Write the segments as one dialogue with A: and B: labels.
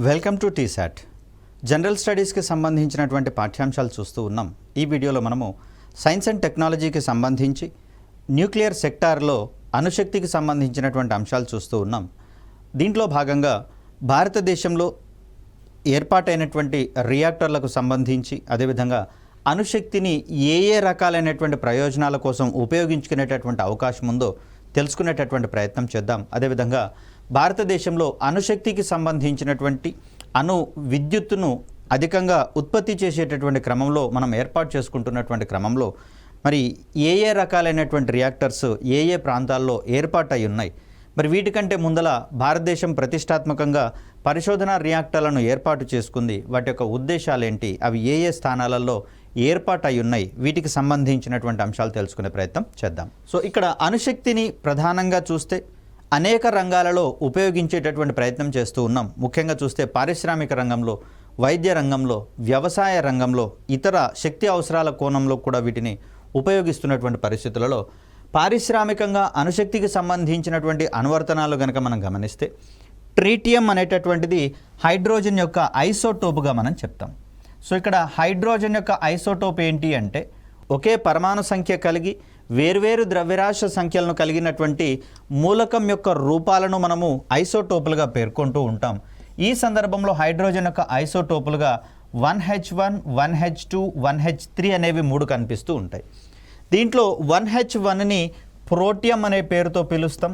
A: Welcome to T-SAT. General స్టడీస్కి సంబంధించినటువంటి పాఠ్యాంశాలు చూస్తూ ఉన్నాం. ఈ వీడియోలో మనము సైన్స్ అండ్ టెక్నాలజీకి సంబంధించి న్యూక్లియర్ సెక్టార్లో అణుశక్తికి సంబంధించినటువంటి అంశాలు చూస్తూ ఉన్నాం. దీంట్లో భాగంగా భారతదేశంలో ఏర్పాటైనటువంటి రియాక్టర్లకు సంబంధించి, అదేవిధంగా అణుశక్తిని ఏ రకాలైనటువంటి ప్రయోజనాల కోసం ఉపయోగించుకునేటటువంటి అవకాశం ఉందో తెలుసుకునేటటువంటి ప్రయత్నం చేద్దాం. అదేవిధంగా భారతదేశంలో అణుశక్తికి సంబంధించినటువంటి అణు విద్యుత్తును అధికంగా ఉత్పత్తి చేసేటటువంటి క్రమంలో మనం ఏర్పాటు చేసుకుంటున్నటువంటి క్రమంలో మరి ఏ రకాలైనటువంటి రియాక్టర్స్ ఏ ప్రాంతాల్లో ఏర్పాటై ఉన్నాయి, మరి వీటికంటే ముందల భారతదేశం ప్రతిష్టాత్మకంగా పరిశోధనా రియాక్టర్లను ఏర్పాటు చేసుకుంది. వాటి యొక్క ఉద్దేశాలు ఏంటి, అవి ఏ స్థానాలలో ఏర్పాటై ఉన్నాయి, వీటికి సంబంధించినటువంటి అంశాలు తెలుసుకునే ప్రయత్నం చేద్దాం. సో ఇక్కడ అణుశక్తిని ప్రధానంగా చూస్తే అనేక రంగాలలో ఉపయోగించేటటువంటి ప్రయత్నం చేస్తూ ఉన్నాం. ముఖ్యంగా చూస్తే పారిశ్రామిక రంగంలో, వైద్య రంగంలో, వ్యవసాయ రంగంలో, ఇతర శక్తి అవసరాల కోణంలో కూడా వీటిని ఉపయోగిస్తున్నటువంటి పరిస్థితులలో పారిశ్రామికంగా అణుశక్తికి సంబంధించినటువంటి అనువర్తనాలు కనుక మనం గమనిస్తే ట్రీటియం అనేటటువంటిది హైడ్రోజన్ యొక్క ఐసోటోపుగా మనం చెప్తాం. సో ఇక్కడ హైడ్రోజన్ యొక్క ఐసోటోప్ ఏంటి అంటే ఒకే పరమాణు సంఖ్య కలిగి వేర్వేరు ద్రవ్యరాశి సంఖ్యలను కలిగినటువంటి మూలకం యొక్క రూపాలను మనము ఐసోటోపులుగా పేర్కొంటూ ఉంటాం. ఈ సందర్భంలో హైడ్రోజన్ యొక్క ఐసోటోపులుగా 1H1, 1H2, 1H3 అనేవి 3 కనిపిస్తూ ఉంటాయి. దీంట్లో 1H1ని ప్రోటియం అనే పేరుతో పిలుస్తాం.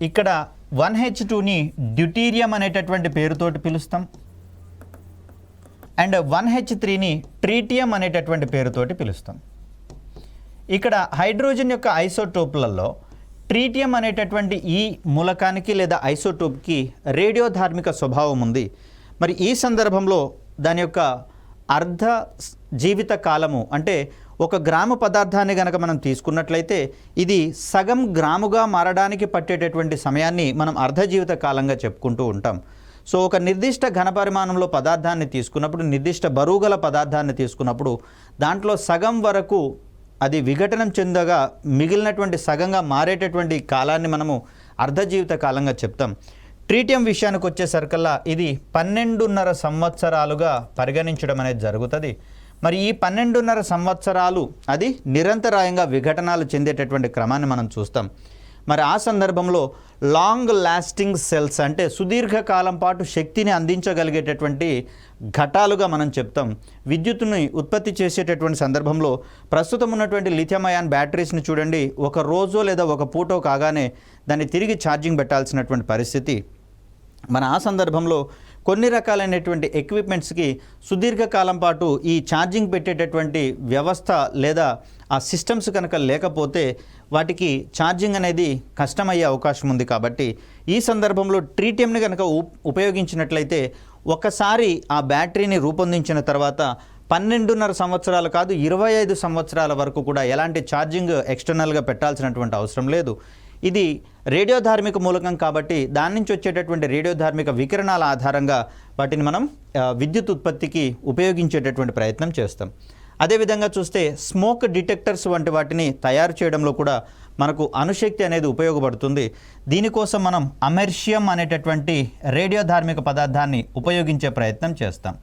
A: ఇక్కడ 1H2ని డ్యూటీరియం అనేటటువంటి పేరుతోటి పిలుస్తాం. అండ్ 1H3ని ట్రీటియం అనేటటువంటి పేరుతోటి పిలుస్తాం. ఇక్కడ హైడ్రోజన్ యొక్క ఐసోటోపులలో ట్రీటియం అనేటటువంటి ఈ మూలకానికి లేదా ఐసోటోప్కి రేడియోధార్మిక స్వభావం ఉంది. మరి ఈ సందర్భంలో దాని యొక్క అర్ధ జీవిత కాలము అంటే 1 గ్రాము పదార్థాన్ని కనుక మనం తీసుకున్నట్లయితే ఇది సగం గ్రాముగా మారడానికి పట్టేటటువంటి సమయాన్ని మనం అర్ధ జీవిత కాలంగా చెప్పుకుంటూ ఉంటాం. సో ఒక నిర్దిష్ట ఘనపరిమాణంలో పదార్థాన్ని తీసుకున్నప్పుడు, నిర్దిష్ట బరువు గల పదార్థాన్ని తీసుకున్నప్పుడు దాంట్లో సగం వరకు అది విఘటనం చెందగా మిగిలినటువంటి సగంగా మారేటటువంటి కాలాన్ని మనము అర్ధ జీవిత కాలంగా చెప్తాం. ట్రీటియం విషయానికి వచ్చేసరికల్లా ఇది 12.5 సంవత్సరాలుగా పరిగణించడం అనేది జరుగుతుంది. మరి ఈ 12.5 సంవత్సరాలు అది నిరంతరాయంగా విఘటనాలు చెందేటటువంటి క్రమాన్ని మనం చూస్తాం. మరి ఆ సందర్భంలో లాంగ్ లాస్టింగ్ సెల్స్ అంటే సుదీర్ఘకాలం పాటు శక్తిని అందించగలిగేటటువంటి ఘటాలుగా మనం చెప్తాం. విద్యుత్తుని ఉత్పత్తి చేసేటటువంటి సందర్భంలో ప్రస్తుతం ఉన్నటువంటి లిథియం అయాన్ బ్యాటరీస్ని చూడండి, 1 రోజో లేదా 1 పూటో కాగానే దాన్ని తిరిగి ఛార్జింగ్ పెట్టాల్సినటువంటి పరిస్థితి. మన ఆ సందర్భంలో కొన్ని రకాలైనటువంటి ఎక్విప్మెంట్స్కి సుదీర్ఘకాలం పాటు ఈ ఛార్జింగ్ పెట్టేటటువంటి వ్యవస్థ లేదా ఆ సిస్టమ్స్ కనుక లేకపోతే వాటికి ఛార్జింగ్ అనేది కష్టమయ్యే అవకాశం ఉంది. కాబట్టి ఈ సందర్భంలో ట్రీటియంని కనుక ఉపయోగించినట్లయితే ఒకసారి ఆ బ్యాటరీని రూపొందించిన తర్వాత 12.5 సంవత్సరాలు కాదు 25 సంవత్సరాల వరకు కూడా ఎలాంటి ఛార్జింగ్ ఎక్స్టర్నల్గా పెట్టాల్సినటువంటి అవసరం లేదు. ఇది రేడియోధార్మిక మూలకం కాబట్టి దాని నుంచి వచ్చేటటువంటి రేడియోధార్మిక వికిరణాల ఆధారంగా వాటిని మనం విద్యుత్ ఉత్పత్తికి ఉపయోగించేటటువంటి ప్రయత్నం చేస్తాం. అదేవిధంగా చూస్తే స్మోక్ డిటెక్టర్స్ వంటి వాటిని తయారు చేయడంలో కూడా మనకు అణుశక్తి అనేది ఉపయోగపడుతుంది. దీనికోసం మనం అమెర్షియం అనేటటువంటి రేడియోధార్మిక పదార్థాన్ని ఉపయోగించే ప్రయత్నం చేస్తాం.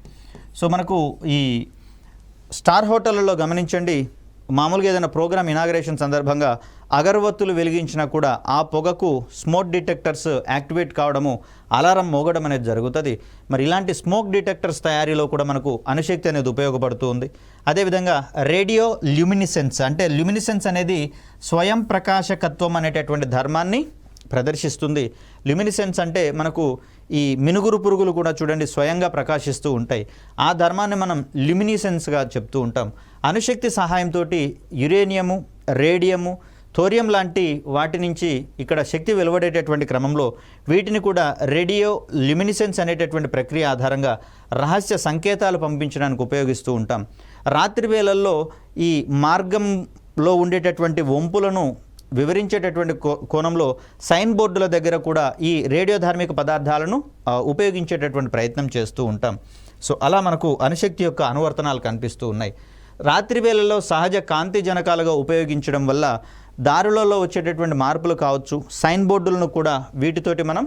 A: సో మనకు ఈ స్టార్ హోటళ్లలో గమనించండి, మామూలుగా ఏదైనా ప్రోగ్రామ్ ఇనాగరేషన్ సందర్భంగా అగరవత్తులు వెలిగించినా కూడా ఆ పొగకు స్మోక్ డిటెక్టర్స్ యాక్టివేట్ కావడము, అలారం మోగడం అనేది జరుగుతుంది. మరి ఇలాంటి స్మోక్ డిటెక్టర్స్ తయారీలో కూడా మనకు అణుశక్తి అనేది ఉపయోగపడుతుంది. అదేవిధంగా రేడియో ల్యూమినిసెన్స్ అంటే ల్యూమినిసెన్స్ అనేది స్వయం ప్రకాశకత్వం అనేటటువంటి ధర్మాన్ని ప్రదర్శిస్తుంది. ల్యూమినిసెన్స్ అంటే మనకు ఈ మినుగురు పురుగులు కూడా చూడండి స్వయంగా ప్రకాశిస్తూ ఉంటాయి. ఆ ధర్మాన్ని మనం ల్యూమినిసెన్స్గా చెప్తూ ఉంటాం. అణుశక్తి సహాయంతో యురేనియము, రేడియము, థోరియం లాంటి వాటి నుంచి ఇక్కడ శక్తి వెలువడేటటువంటి క్రమంలో వీటిని కూడా రేడియో ల్యూమినిసెన్స్ అనేటటువంటి ప్రక్రియ ఆధారంగా రహస్య సంకేతాలు పంపించడానికి ఉపయోగిస్తూ ఉంటాం. రాత్రి వేళల్లో ఈ మార్గంలో ఉండేటటువంటి వంపులను వివరించేటటువంటి కోణంలో సైన్ బోర్డుల దగ్గర కూడా ఈ రేడియోధార్మిక పదార్థాలను ఉపయోగించేటటువంటి ప్రయత్నం చేస్తూ ఉంటాం. సో అలా మనకు అణుశక్తి యొక్క అనువర్తనాలు కనిపిస్తూ ఉన్నాయి. రాత్రి వేళల్లో సహజ కాంతి జనకాలుగా ఉపయోగించడం వల్ల దారులలో వచ్చేటటువంటి మార్పులు కావచ్చు, సైన్ బోర్డులను కూడా వీటితోటి మనం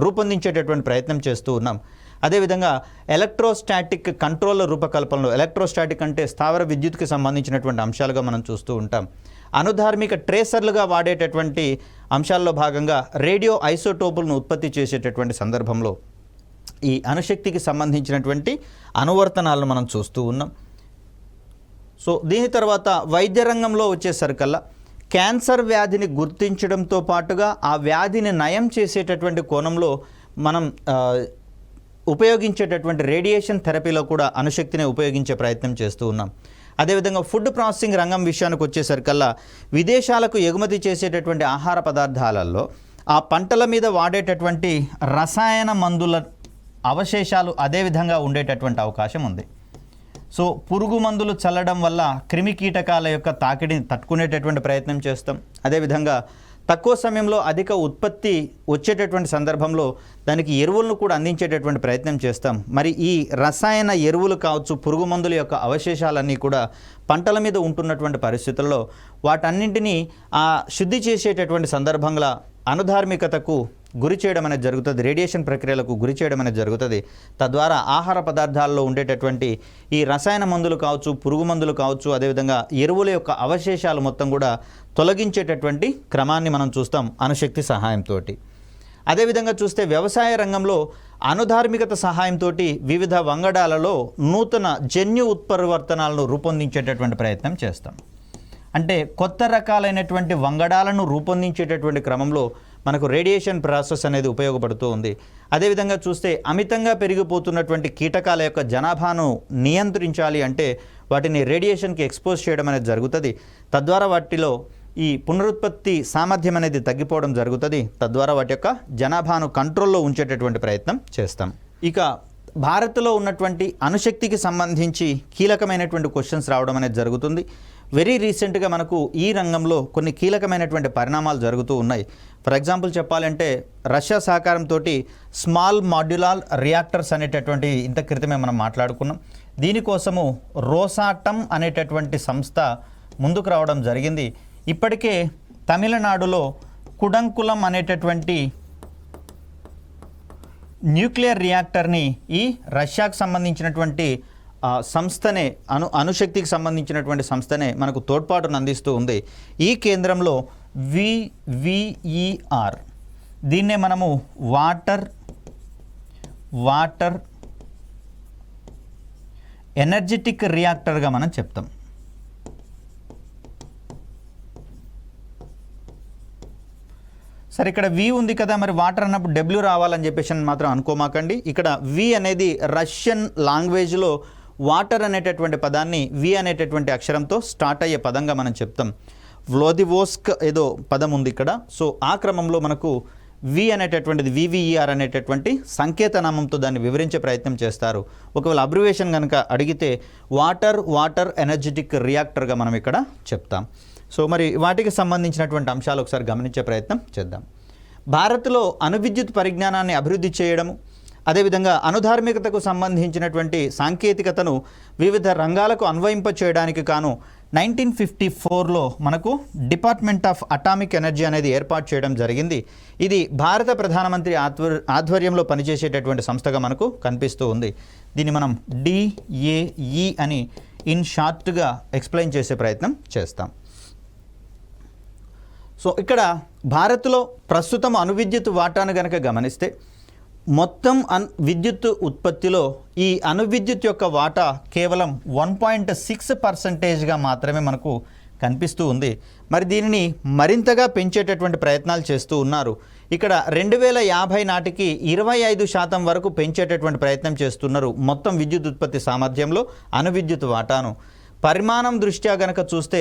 A: రూపొందించేటటువంటి ప్రయత్నం చేస్తూ ఉన్నాం. అదేవిధంగా ఎలక్ట్రోస్టాటిక్ కంట్రోల్ రూపకల్పనలో, ఎలక్ట్రోస్టాటిక్ అంటే స్థావర విద్యుత్కి సంబంధించినటువంటి అంశాలుగా మనం చూస్తూ ఉంటాం. అనుధార్మిక ట్రేసర్లుగా వాడేటటువంటి అంశాల్లో భాగంగా రేడియో ఐసోటోపులను ఉత్పత్తి చేసేటటువంటి సందర్భంలో ఈ అణుశక్తికి సంబంధించినటువంటి అనువర్తనాలను మనం చూస్తూ ఉన్నాం. సో దీని తర్వాత వైద్య రంగంలో వచ్చేసరికల్లా క్యాన్సర్ వ్యాధిని గుర్తించడంతో పాటుగా ఆ వ్యాధిని నయం చేసేటటువంటి కోణంలో మనం ఉపయోగించేటటువంటి రేడియేషన్ థెరపీలో కూడా అణుశక్తిని ఉపయోగించే ప్రయత్నం చేస్తూ ఉన్నాం. అదేవిధంగా ఫుడ్ ప్రాసెసింగ్ రంగం విషయానికి వచ్చేసరికల్లా విదేశాలకు ఎగుమతి చేసేటటువంటి ఆహార పదార్థాలలో ఆ పంటల మీద వాడేటటువంటి రసాయన మందుల అవశేషాలు అదేవిధంగా ఉండేటటువంటి అవకాశం ఉంది. సో పురుగు మందులు చల్లడం వల్ల క్రిమి కీటకాల యొక్క తాకిడిని తట్టుకునేటటువంటి ప్రయత్నం చేస్తాం. అదేవిధంగా తక్కువ సమయంలో అధిక ఉత్పత్తి వచ్చేటటువంటి సందర్భంలో దానికి ఎరువులను కూడా అందించేటటువంటి ప్రయత్నం చేస్తాం. మరి ఈ రసాయన ఎరువులు కావచ్చు, పురుగు మందుల యొక్క అవశేషాలన్నీ కూడా పంటల మీద ఉంటున్నటువంటి పరిస్థితుల్లో వాటన్నింటినీ శుద్ధి చేసేటటువంటి సందర్భంగా అనుధార్మికతకు గురి చేయడం అనేది జరుగుతుంది, రేడియేషన్ ప్రక్రియలకు గురి చేయడం అనేది జరుగుతుంది. తద్వారా ఆహార పదార్థాల్లో ఉండేటటువంటి ఈ రసాయన మందులు కావచ్చు, పురుగు మందులు కావచ్చు, అదేవిధంగా ఎరువుల యొక్క అవశేషాలు మొత్తం కూడా తొలగించేటటువంటి క్రమాన్ని మనం చూస్తాం అణుశక్తి సహాయంతో. అదేవిధంగా చూస్తే వ్యవసాయ రంగంలో అనుధార్మికత సహాయంతో వివిధ వంగడాలలో నూతన జన్యు ఉత్పరివర్తనాలను రూపొందించేటటువంటి ప్రయత్నం చేస్తాం. అంటే కొత్త రకాలైనటువంటి వంగడాలను రూపొందించేటటువంటి క్రమంలో మనకు రేడియేషన్ ప్రాసెస్ అనేది ఉపయోగపడుతూ ఉంది. అదేవిధంగా చూస్తే అమితంగా పెరిగిపోతున్నటువంటి కీటకాల యొక్క జనాభాను నియంత్రించాలి అంటే వాటిని రేడియేషన్కి ఎక్స్పోజ్ చేయడం అనేది జరుగుతుంది. తద్వారా వాటిలో ఈ పునరుత్పత్తి సామర్థ్యం అనేది తగ్గిపోవడం జరుగుతుంది. తద్వారా వాటి యొక్క జనాభాను కంట్రోల్లో ఉంచేటటువంటి ప్రయత్నం చేస్తాం. ఇక భారత్లో ఉన్నటువంటి అణుశక్తికి సంబంధించి కీలకమైనటువంటి క్వశ్చన్స్ రావడం అనేది జరుగుతుంది. వెరీ రీసెంట్గా మనకు ఈ రంగంలో కొన్ని కీలకమైనటువంటి పరిణామాలు జరుగుతూ ఉన్నాయి. ఫర్ ఎగ్జాంపుల్ చెప్పాలంటే రష్యా సహకారంతో స్మాల్ మాడ్యులార్ రియాక్టర్స్ అనేటటువంటి ఇంత క్రితమే మనం మాట్లాడుకున్నాం. దీనికోసము రోసాటమ్ అనేటటువంటి సంస్థ ముందుకు రావడం జరిగింది. ఇప్పటికే తమిళనాడులో కుడంకులం అనేటటువంటి న్యూక్లియర్ రియాక్టర్ని ఈ రష్యాకు సంబంధించినటువంటి సంస్థనే అణుశక్తికి సంబంధించినటువంటి సంస్థనే మనకు తోడ్పాటును అందిస్తూ ఉంది. ఈ కేంద్రంలో VVER దీన్నే మనము వాటర్ ఎనర్జెటిక్ రియాక్టర్గా మనం చెప్తాం. సరే, ఇక్కడ వి ఉంది కదా, మరి వాటర్ అన్నప్పుడు డబ్ల్యూ రావాలని చెప్పేసి మాత్రం అనుకోమాకండి. ఇక్కడ వి అనేది రష్యన్ లాంగ్వేజ్లో వాటర్ అనేటటువంటి పదాన్ని వి అనేటటువంటి అక్షరంతో స్టార్ట్ అయ్యే పదంగా మనం చెప్తాం. వ్లాదివోస్క్ ఏదో పదం ఉంది ఇక్కడ. సో ఆ క్రమంలో మనకు వి అనేటటువంటిది VVER అనేటటువంటి సంకేతనామంతో దాన్ని వివరించే ప్రయత్నం చేస్తారు. ఒకవేళ అబ్రివేషన్ కనుక అడిగితే వాటర్ ఎనర్జెటిక్ రియాక్టర్గా మనం ఇక్కడ చెప్తాం. సో మరి వాటికి సంబంధించినటువంటి అంశాలు ఒకసారి గమనించే ప్రయత్నం చేద్దాం. భారత్లో అణువిద్యుత్ పరిజ్ఞానాన్ని అభివృద్ధి చేయడము, అదేవిధంగా అనుధార్మికతకు సంబంధించినటువంటి సాంకేతికతను వివిధ రంగాలకు అన్వయింప చేయడానికి కాను 1954లో మనకు డిపార్ట్మెంట్ ఆఫ్ అటామిక్ ఎనర్జీ అనేది ఏర్పాటు చేయడం జరిగింది. ఇది భారత ప్రధానమంత్రి ఆధ్వర్యంలో పనిచేసేటటువంటి సంస్థగా మనకు కనిపిస్తూ ఉంది. దీన్ని మనం DAE అని ఇన్ షార్ట్గా ఎక్స్ప్లెయిన్ చేసే ప్రయత్నం చేస్తాం. సో ఇక్కడ భారత్లో ప్రస్తుతం అణువిద్యుత్ వాటాను కనుక గమనిస్తే మొత్తం విద్యుత్ ఉత్పత్తిలో ఈ అణువిద్యుత్ యొక్క వాటా కేవలం 1.6% మాత్రమే మనకు కనిపిస్తూ ఉంది. మరి దీనిని మరింతగా పెంచేటటువంటి ప్రయత్నాలు చేస్తూ ఉన్నారు. ఇక్కడ 2050 నాటికి 25% వరకు పెంచేటటువంటి ప్రయత్నం చేస్తున్నారు మొత్తం విద్యుత్ ఉత్పత్తి సామర్థ్యంలో అణువిద్యుత్ వాటాను. పరిమాణం దృష్ట్యా గనక చూస్తే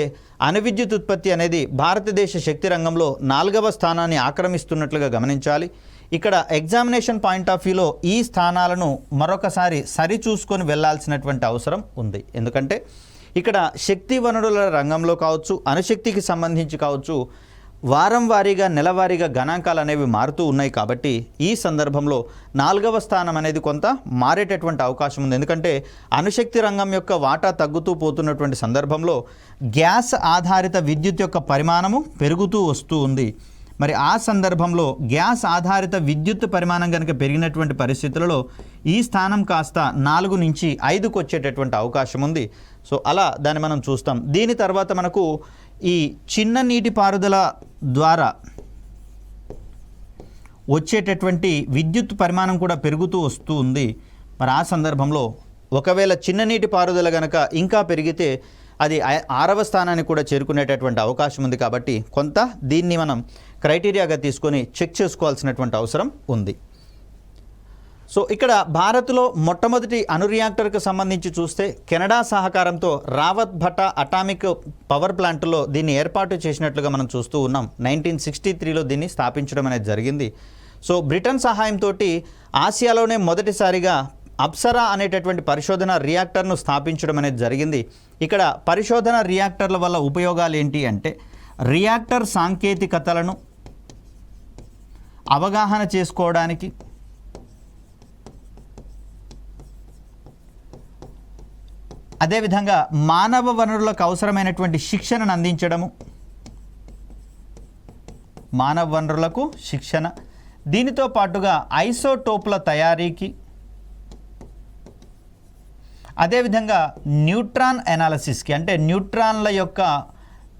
A: అణువిద్యుత్ ఉత్పత్తి అనేది భారతదేశ శక్తి రంగంలో 4వ స్థానాన్ని ఆక్రమిస్తున్నట్లుగా గమనించాలి. ఇక్కడ ఎగ్జామినేషన్ పాయింట్ ఆఫ్ వ్యూలో ఈ స్థానాలను మరొకసారి సరిచూసుకొని వెళ్లాల్సినటువంటి అవసరం ఉంది. ఎందుకంటే ఇక్కడ శక్తి వనరుల రంగంలో కావచ్చు, అణుశక్తికి సంబంధించి కావచ్చు, వారం వారీగా నెలవారీగా గణాంకాలు అనేవి మారుతూ ఉన్నాయి. కాబట్టి ఈ సందర్భంలో 4వ స్థానం అనేది కొంత మారేటటువంటి అవకాశం ఉంది. ఎందుకంటే అణుశక్తి రంగం యొక్క వాటా తగ్గుతూ పోతున్నటువంటి సందర్భంలో గ్యాస్ ఆధారిత విద్యుత్ యొక్క పరిమాణము పెరుగుతూ వస్తూ ఉంది. మరి ఆ సందర్భంలో గ్యాస్ ఆధారిత విద్యుత్ పరిమాణం కనుక పెరిగినటువంటి పరిస్థితులలో ఈ స్థానం కాస్త 4 నుంచి 5కు వచ్చేటటువంటి అవకాశం ఉంది. సో అలా దాన్ని మనం చూస్తాం. దీని తర్వాత మనకు ఈ చిన్న నీటిపారుదల ద్వారా వచ్చేటటువంటి విద్యుత్ పరిమాణం కూడా పెరుగుతూ వస్తూ ఉంది. మరి ఆ సందర్భంలో ఒకవేళ చిన్న నీటిపారుదల కనుక ఇంకా పెరిగితే అది 6వ స్థానానికి కూడా చేరుకునేటటువంటి అవకాశం ఉంది. కాబట్టి కొంత దీన్ని మనం క్రైటీరియాగా తీసుకొని చెక్ చేసుకోవాల్సినటువంటి అవసరం ఉంది. సో ఇక్కడ భారత్లో మొట్టమొదటి అణు రియాక్టర్కు సంబంధించి చూస్తే కెనడా సహకారంతో రావత్ భట్టా అటామిక్ పవర్ ప్లాంట్లో దీన్ని ఏర్పాటు చేసినట్లుగా మనం చూస్తూ ఉన్నాం. 1963లో దీన్ని స్థాపించడం అనేది జరిగింది. సో బ్రిటన్ సహాయంతో ఆసియాలోనే మొదటిసారిగా అప్సరా అనేటటువంటి పరిశోధన రియాక్టర్ను స్థాపించడం అనేది జరిగింది. ఇక్కడ పరిశోధన రియాక్టర్ల వల్ల ఉపయోగాలు ఏంటి అంటే రియాక్టర్ సాంకేతికతలను అవగాహన చేసుకోవడానికి, అదేవిధంగా మానవ వనరులకు అవసరమైనటువంటి శిక్షణను అందించడము, మానవ వనరులకు శిక్షణ, దీనితో పాటుగా ఐసోటోప్ల తయారీకి, అదేవిధంగా న్యూట్రాన్ అనాలిసిస్కి అంటే న్యూట్రాన్ల యొక్క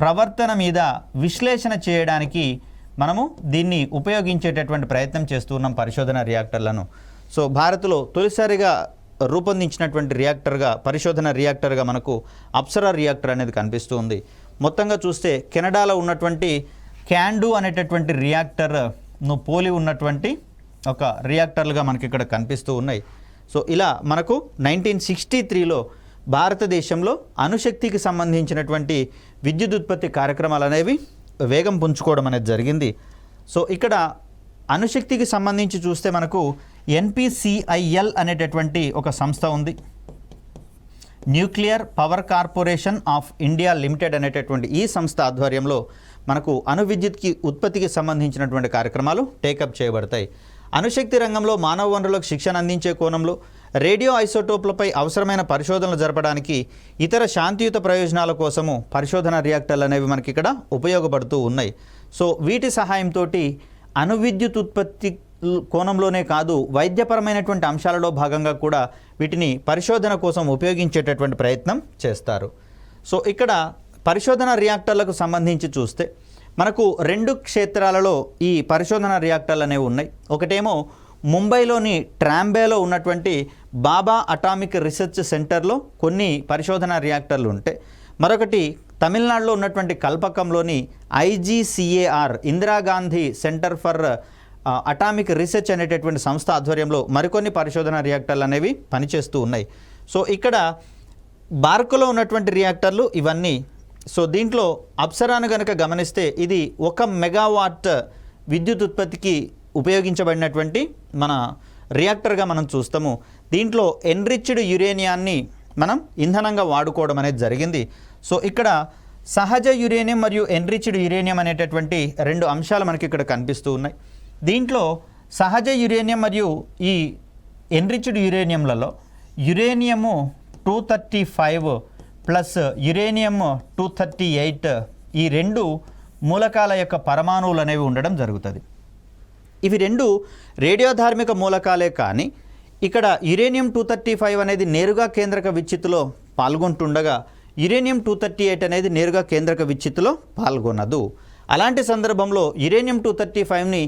A: ప్రవర్తన మీద విశ్లేషణ చేయడానికి మనము దీన్ని ఉపయోగించేటటువంటి ప్రయత్నం చేస్తూ ఉన్నాం పరిశోధన రియాక్టర్లను. సో భారత్లో తొలిసారిగా రూపొందించినటువంటి రియాక్టర్గా, పరిశోధన రియాక్టర్గా మనకు అప్సరా రియాక్టర్ అనేది కనిపిస్తూ ఉంది. మొత్తంగా చూస్తే కెనడాలో ఉన్నటువంటి క్యాండు అనేటటువంటి రియాక్టర్ను పోలి ఉన్నటువంటి ఒక రియాక్టర్లుగా మనకి ఇక్కడ కనిపిస్తూ ఉన్నాయి. సో ఇలా మనకు 1963లో భారతదేశంలో అణుశక్తికి సంబంధించినటువంటి విద్యుత్ ఉత్పత్తి కార్యక్రమాలు అనేవి వేగం పుంజుకోవడం అనేది జరిగింది. సో ఇక్కడ అణుశక్తికి సంబంధించి చూస్తే మనకు NPCIL అనేటటువంటి ఒక సంస్థ ఉంది. Nuclear power corporation of India limited అనేటటువంటి ఈ సంస్థ ఆధ్వర్యంలో మనకు అణు విద్యుత్కి ఉత్పత్తికి సంబంధించినటువంటి కార్యక్రమాలు టేకప్ చేయబడతాయి. అణుశక్తి రంగంలో మానవ వనరులకు శిక్షణ అందించే కోణంలో రేడియో ఐసోటోప్లపై అవసరమైన పరిశోధనలు జరపడానికి, ఇతర శాంతియుత ప్రయోజనాల కోసము పరిశోధన రియాక్టర్లు అనేవి మనకి ఇక్కడ ఉపయోగపడుతూ ఉన్నాయి. సో వీటి సహాయంతో అణు విద్యుత్ ఉత్పత్తి కోణంలోనే కాదు, వైద్యపరమైనటువంటి అంశాలలో భాగంగా కూడా వీటిని పరిశోధన కోసం ఉపయోగించేటటువంటి ప్రయత్నం చేస్తారు. సో ఇక్కడ పరిశోధన రియాక్టర్లకు సంబంధించి చూస్తే మనకు 2 క్షేత్రాలలో ఈ పరిశోధన రియాక్టర్లు అనేవి ఉన్నాయి. ఒకటేమో ముంబైలోని ట్రాంబేలో ఉన్నటువంటి బాబా అటామిక్ రీసెర్చ్ సెంటర్లో కొన్ని పరిశోధన రియాక్టర్లు ఉంటే, మరొకటి తమిళనాడులో ఉన్నటువంటి కల్పకంలోని IGCAR Indira Gandhi centre for atomic research అనేటటువంటి సంస్థ ఆధ్వర్యంలో మరికొన్ని పరిశోధన రియాక్టర్లు అనేవి పనిచేస్తూ ఉన్నాయి. సో ఇక్కడ బార్కులో ఉన్నటువంటి రియాక్టర్లు ఇవన్నీ. సో దీంట్లో అప్సరాను కనుక గమనిస్తే ఇది 1 మెగావాట్ విద్యుత్ ఉత్పత్తికి ఉపయోగించబడినటువంటి మన రియాక్టర్గా మనం చూస్తాము. దీంట్లో ఎన్రిచ్డ్ యురేనియాన్ని మనం ఇంధనంగా వాడుకోవడం అనేది జరిగింది. సో ఇక్కడ సహజ యురేనియం మరియు ఎన్రిచ్డ్ యురేనియం అనేటటువంటి 2 అంశాలు మనకి ఇక్కడ కనిపిస్తూ ఉన్నాయి. దీంట్లో సహజ యురేనియం మరియు ఈ ఎన్రిచ్డ్ యురేనియంలలో యురేనియము 235 ప్లస్ యురేనియం 238 ఈ 2 మూలకాల యొక్క పరమాణువులు అనేవి ఉండడం జరుగుతుంది. ఇవి 2 రేడియోధార్మిక మూలకాలే, కానీ ఇక్కడ యురేనియం 235 అనేది నేరుగా కేంద్రక విచ్ఛిత్తులో పాల్గొంటుండగా యురేనియం 238 అనేది నేరుగా కేంద్రక విచ్ఛిత్తులో పాల్గొనదు. అలాంటి సందర్భంలో యురేనియం 235ని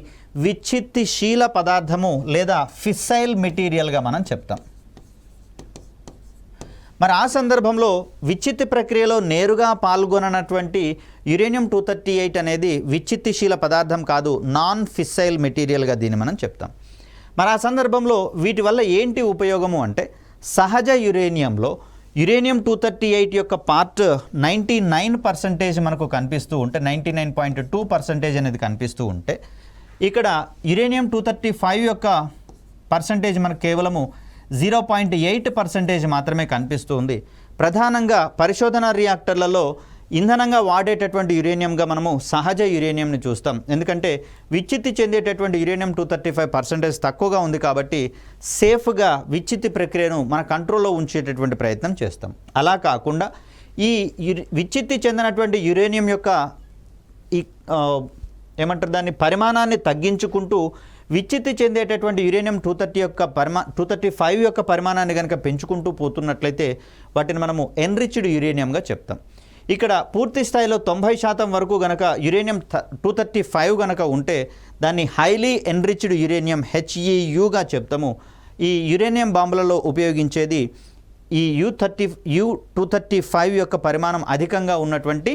A: విచ్ఛిత్తిశీల పదార్థము లేదా ఫిస్సైల్ మెటీరియల్గా మనం చెప్తాం. మరి ఆ సందర్భంలో విచ్ఛిత్తి ప్రక్రియలో నేరుగా పాల్గొననటువంటి యురేనియం 238 అనేది విచ్ఛిత్తిశీల పదార్థం కాదు, నాన్ ఫిస్సైల్ మెటీరియల్గా దీన్ని మనం చెప్తాం. మరి ఆ సందర్భంలో వీటి వల్ల ఏంటి ఉపయోగము అంటే, సహజ యురేనియంలో యురేనియం 238 యొక్క పార్ట్ 99% మనకు కనిపిస్తూ ఉంటే 99.2% అనేది కనిపిస్తూ ఉంటే, ఇక్కడ యురేనియం 235 యొక్క పర్సంటేజ్ మనకు కేవలము 0.8% మాత్రమే కనిపిస్తుంది. ప్రధానంగా పరిశోధన రియాక్టర్లలో ఇంధనంగా వాడేటటువంటి యురేనియంగా మనము సహజ యురేనియంని చూస్తాం. ఎందుకంటే విచ్ఛిత్తి చెందేటటువంటి యురేనియం 235% తక్కువగా ఉంది కాబట్టి సేఫ్గా విచ్ఛిత్తి ప్రక్రియను మన కంట్రోల్లో ఉంచేటటువంటి ప్రయత్నం చేస్తాం. అలా కాకుండా ఈ విచ్ఛిత్తి చెందినటువంటి యురేనియం యొక్క ఈ ఏమంటారు దాన్ని పరిమాణాన్ని తగ్గించుకుంటూ విచ్ఛిత్తి చెందేటటువంటి యురేనియం 235 యొక్క పరిమాణాన్ని కనుక పెంచుకుంటూ పోతున్నట్లయితే వాటిని మనము ఎన్రిచ్డ్ యురేనియంగా చెప్తాం. ఇక్కడ పూర్తి స్థాయిలో 90% వరకు గనక యురేనియం 235 గనక ఉంటే దాన్ని హైలీ ఎన్రిచ్డ్ యురేనియం HEUగా చెప్తాము. ఈ యురేనియం బాంబులలో ఉపయోగించేది ఈ U235 యొక్క పరిమాణం అధికంగా ఉన్నటువంటి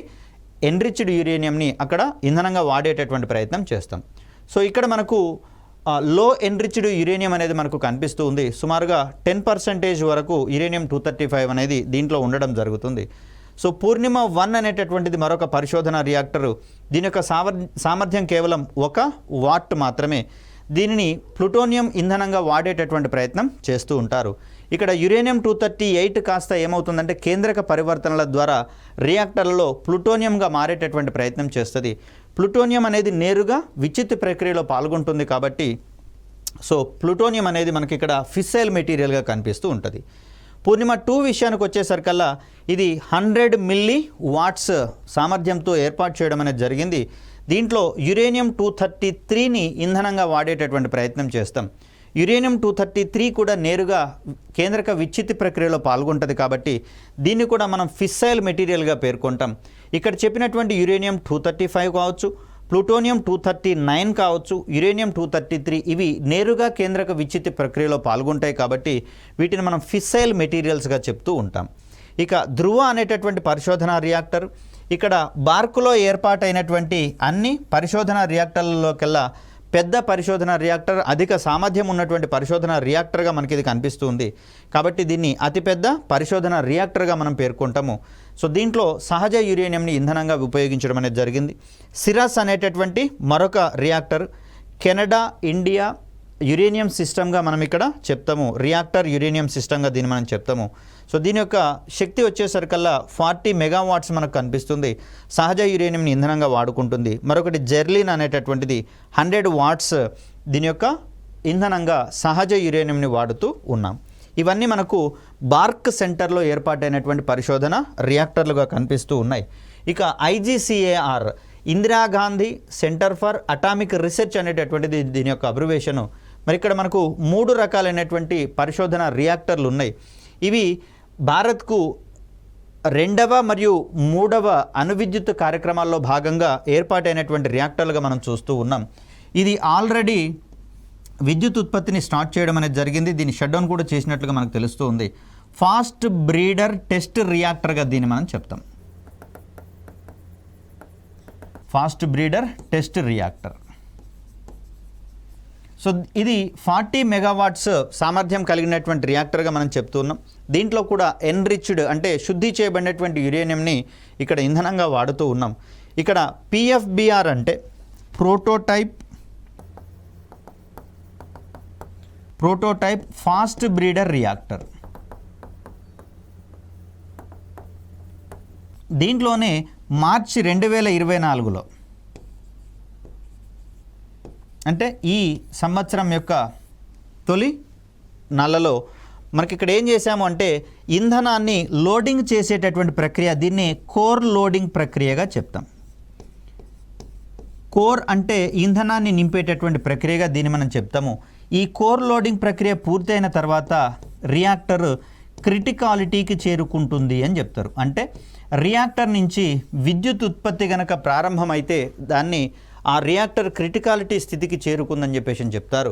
A: ఎన్రిచ్డ్ యురేనియంని అక్కడ ఇంధనంగా వాడేటటువంటి ప్రయత్నం చేస్తాం. సో ఇక్కడ మనకు లో ఎన్రిచ్డ్ యురేనియం అనేది మనకు కనిపిస్తూ ఉంది. సుమారుగా 10% వరకు యురేనియం 235 అనేది దీంట్లో ఉండడం జరుగుతుంది. సో పూర్ణిమ 1 అనేటటువంటిది మరొక పరిశోధన రియాక్టరు. దీని యొక్క సామర్థ్యం కేవలం 1 వాట్ మాత్రమే. దీనిని ప్లూటోనియం ఇంధనంగా వాడేటటువంటి ప్రయత్నం చేస్తూ ఉంటారు. ఇక్కడ యురేనియం 238 కాస్త ఏమవుతుందంటే కేంద్రక పరివర్తనల ద్వారా రియాక్టర్లలో ప్లూటోనియంగా మారేటటువంటి ప్రయత్నం చేస్తుంది. ప్లూటోనియం అనేది నేరుగా విచ్ఛిత్తి ప్రక్రియలో పాల్గొంటుంది కాబట్టి సో ప్లూటోనియం అనేది మనకి ఇక్కడ ఫిస్సైల్ మెటీరియల్గా కనిపిస్తూ ఉంటుంది. పూర్ణిమ 2 విషయానికి వచ్చేసరికల్లా ఇది 100 మిల్లీ వాట్స్ సామర్థ్యంతో ఏర్పాటు చేయడం అనేది జరిగింది. దీంట్లో యురేనియం 233ని ఇంధనంగా వాడేటటువంటి ప్రయత్నం చేస్తాం. యురేనియం 233 కూడా నేరుగా కేంద్రక విచ్ఛిత్తి ప్రక్రియలో పాల్గొంటుంది కాబట్టి దీన్ని కూడా మనం ఫిస్సైల్ మెటీరియల్గా పేర్కొంటాం. ఇక్కడ చెప్పినటువంటి యురేనియం 235 కావచ్చు, ప్లూటోనియం 239 కావచ్చు, యురేనియం 233 ఇవి నేరుగా కేంద్రక విచ్ఛిత్తి ప్రక్రియలో పాల్గొంటాయి కాబట్టి వీటిని మనం ఫిస్సైల్ మెటీరియల్స్గా చెప్తూ ఉంటాం. ఇక ధృవ అనేటటువంటి పరిశోధన రియాక్టర్, ఇక్కడ బార్కులో ఏర్పాటైనటువంటి అన్ని పరిశోధన రియాక్టర్లలోకెల్లా పెద్ద పరిశోధన రియాక్టర్, అధిక సామర్థ్యం ఉన్నటువంటి పరిశోధన రియాక్టర్గా మనకి ఇది కనిపిస్తుంది కాబట్టి దీన్ని అతిపెద్ద పరిశోధన రియాక్టర్గా మనం పేర్కొంటాము. సో దీంట్లో సహజ యురేనియంని ఇంధనంగా ఉపయోగించడం అనేది జరిగింది. సిరస్ అనేటటువంటి మరొక రియాక్టర్, కెనడా ఇండియా యురేనియం సిస్టమ్గా మనం ఇక్కడ చెప్తాము. రియాక్టర్ యురేనియం సిస్టమ్గా దీన్ని మనం చెప్తాము. సో దీని యొక్క శక్తి వచ్చేసరికల్లా 40 మెగావాట్స్ మనకు కనిపిస్తుంది. సహజ యురేనియంని ఇంధనంగా వాడుకుంటుంది. మరొకటి జెర్లిన్ అనేటటువంటిది 100 వాట్స్ దీని యొక్క ఇంధనంగా సహజ యురేనియంని వాడుతూ ఉన్నాం. ఇవన్నీ మనకు బార్క్ సెంటర్లో ఏర్పాటైనటువంటి పరిశోధన రియాక్టర్లుగా కనిపిస్తూ ఉన్నాయి. ఇక IGCAR Indira Gandhi centre for atomic research అనేటటువంటిది దీని యొక్క అబ్రివేషను. మరి ఇక్కడ మనకు 3 రకాలైనటువంటి పరిశోధన రియాక్టర్లు ఉన్నాయి. ఇవి భారత్కు 2వ మరియు 3వ అణువిద్యుత్ కార్యక్రమాల్లో భాగంగా ఏర్పాటైనటువంటి రియాక్టర్లుగా మనం చూస్తూ ఉన్నాం. ఇది ఆల్రెడీ విద్యుత్ ఉత్పత్తిని స్టార్ట్ చేయడం అనేది జరిగింది. దీన్ని షట్ డౌన్ కూడా చేసినట్లుగా మనకు తెలుస్తూ ఉంది. ఫాస్ట్ బ్రీడర్ టెస్ట్ రియాక్టర్గా దీన్ని మనం చెప్తాం. Fast breeder test reactor. So ఇది 40 మెగావాట్స్ సామర్థ్యం కలిగినటువంటి రియాక్టర్గా మనం చెప్తున్నాం. దీంట్లో కూడా ఎన్రిచ్డ్ అంటే శుద్ధి చేయబడినటువంటి యురేనియంని ఇక్కడ ఇంధనంగా వాడుతూ ఉన్నాం. ఇక్కడ PFBR అంటే ప్రోటోటైప్ ఫాస్ట్ బ్రీడర్ రియాక్టర్. దీంట్లోనే మార్చి 2024లో అంటే ఈ సంవత్సరం యొక్క తొలి నెలలో మనకి ఇక్కడ ఏం చేశాము అంటే ఇంధనాన్ని లోడింగ్ చేసేటటువంటి ప్రక్రియ, దీన్ని కోర్ లోడింగ్ ప్రక్రియగా చెప్తాం. కోర్ అంటే ఇంధనాన్ని నింపేటటువంటి ప్రక్రియగా దీన్ని మనం చెప్తాము. ఈ కోర్ లోడింగ్ ప్రక్రియ పూర్తయిన తర్వాత రియాక్టర్ క్రిటికాలిటీకి చేరుకుంటుంది అని చెప్తారు. అంటే రియాక్టర్ నుంచి విద్యుత్ ఉత్పత్తి కనుక ప్రారంభమైతే దాన్ని ఆ రియాక్టర్ క్రిటికాలిటీ స్థితికి చేరుకుందని చెప్పేసి చెప్తారు.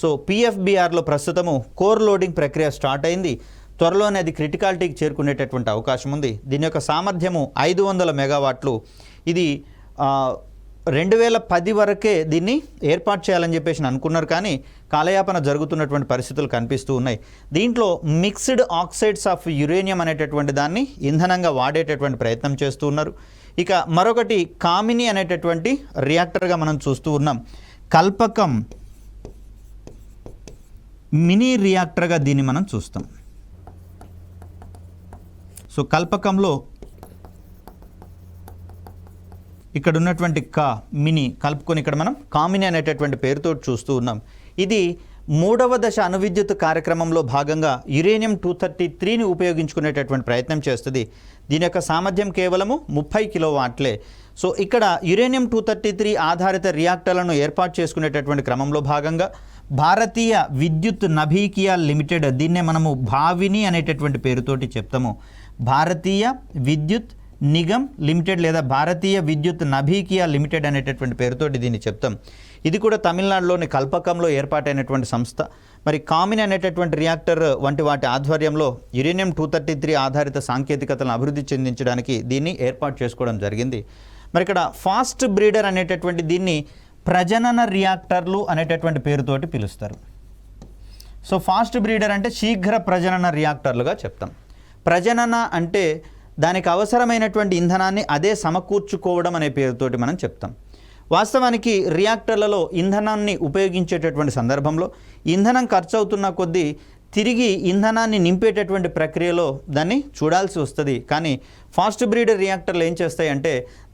A: సో PFBRలో ప్రస్తుతము కోర్ లోడింగ్ ప్రక్రియ స్టార్ట్ అయింది. త్వరలోనే అది క్రిటికాలిటీకి చేరుకునేటటువంటి అవకాశం ఉంది. దీని యొక్క సామర్థ్యము 500 మెగావాట్లు. ఇది 2010 వరకే దీన్ని ఏర్పాటు చేయాలని చెప్పేసి అనుకున్నారు, కానీ కాలయాపన జరుగుతున్నటువంటి పరిస్థితులు కనిపిస్తూ ఉన్నాయి. దీంట్లో మిక్స్డ్ ఆక్సైడ్స్ ఆఫ్ యురేనియం అనేటటువంటి దాన్ని ఇంధనంగా వాడేటటువంటి ప్రయత్నం చేస్తూ ఉన్నారు. ఇక మరొకటి కామిని అనేటటువంటి రియాక్టర్గా మనం చూస్తూ ఉన్నాం. కల్పకం మినీ రియాక్టర్గా దీన్ని మనం చూస్తాం. సో కల్పకంలో ఇక్కడ ఉన్నటువంటి మినీ కలుపుకొని ఇక్కడ మనం కామిని అనేటటువంటి పేరుతో చూస్తూ ఉన్నాం. ఇది 3వ దశ అణువిద్యుత్ కార్యక్రమంలో భాగంగా యురేనియం 233ని ఉపయోగించుకునేటటువంటి ప్రయత్నం చేస్తుంది. దీని యొక్క సామర్థ్యం కేవలము 30 కిలోవాట్లే. సో ఇక్కడ యురేనియం-233 ఆధారిత రియాక్టర్లను ఏర్పాటు చేసుకునేటటువంటి క్రమంలో భాగంగా భారతీయ విద్యుత్ నభీకియా లిమిటెడ్, దీన్నే మనము భావిని అనేటటువంటి పేరుతోటి చెప్తాము, భారతీయ విద్యుత్ నిగమ్ లిమిటెడ్ లేదా భారతీయ విద్యుత్ నభీకియా లిమిటెడ్ అనేటటువంటి పేరుతోటి దీన్ని చెప్తాం. ఇది కూడా తమిళనాడులోని కల్పకంలో ఏర్పాటైనటువంటి సంస్థ. మరి కామిన్ అనేటటువంటి రియాక్టర్ వంటి వాటి ఆధ్వర్యంలో యురేనియం-233 ఆధారిత సాంకేతికతలను అభివృద్ధి చెందించడానికి దీన్ని ఏర్పాటు చేసుకోవడం జరిగింది. మరి ఇక్కడ ఫాస్ట్ బ్రీడర్ అనేటటువంటి దీన్ని ప్రజనన రియాక్టర్లు అనేటటువంటి పేరుతోటి పిలుస్తారు. సో ఫాస్ట్ బ్రీడర్ అంటే శీఘ్ర ప్రజనన రియాక్టర్లుగా చెప్తాం. ప్రజనన అంటే దానికి అవసరమైనటువంటి ఇంధనాన్ని అదే సమకూర్చుకోవడం అనే పేరుతోటి మనం చెప్తాం. వాస్తవానికి రియాక్టర్లలో ఇంధనాన్ని ఉపయోగించేటటువంటి సందర్భంలో ఇంధనం ఖర్చు అవుతున్న కొద్దీ తిరిగి ఇంధనాన్ని నింపేటటువంటి ప్రక్రియలో దాన్ని చూడాల్సి వస్తుంది. కానీ ఫాస్ట్ బ్రీడర్ రియాక్టర్లు ఏం చేస్తాయంటే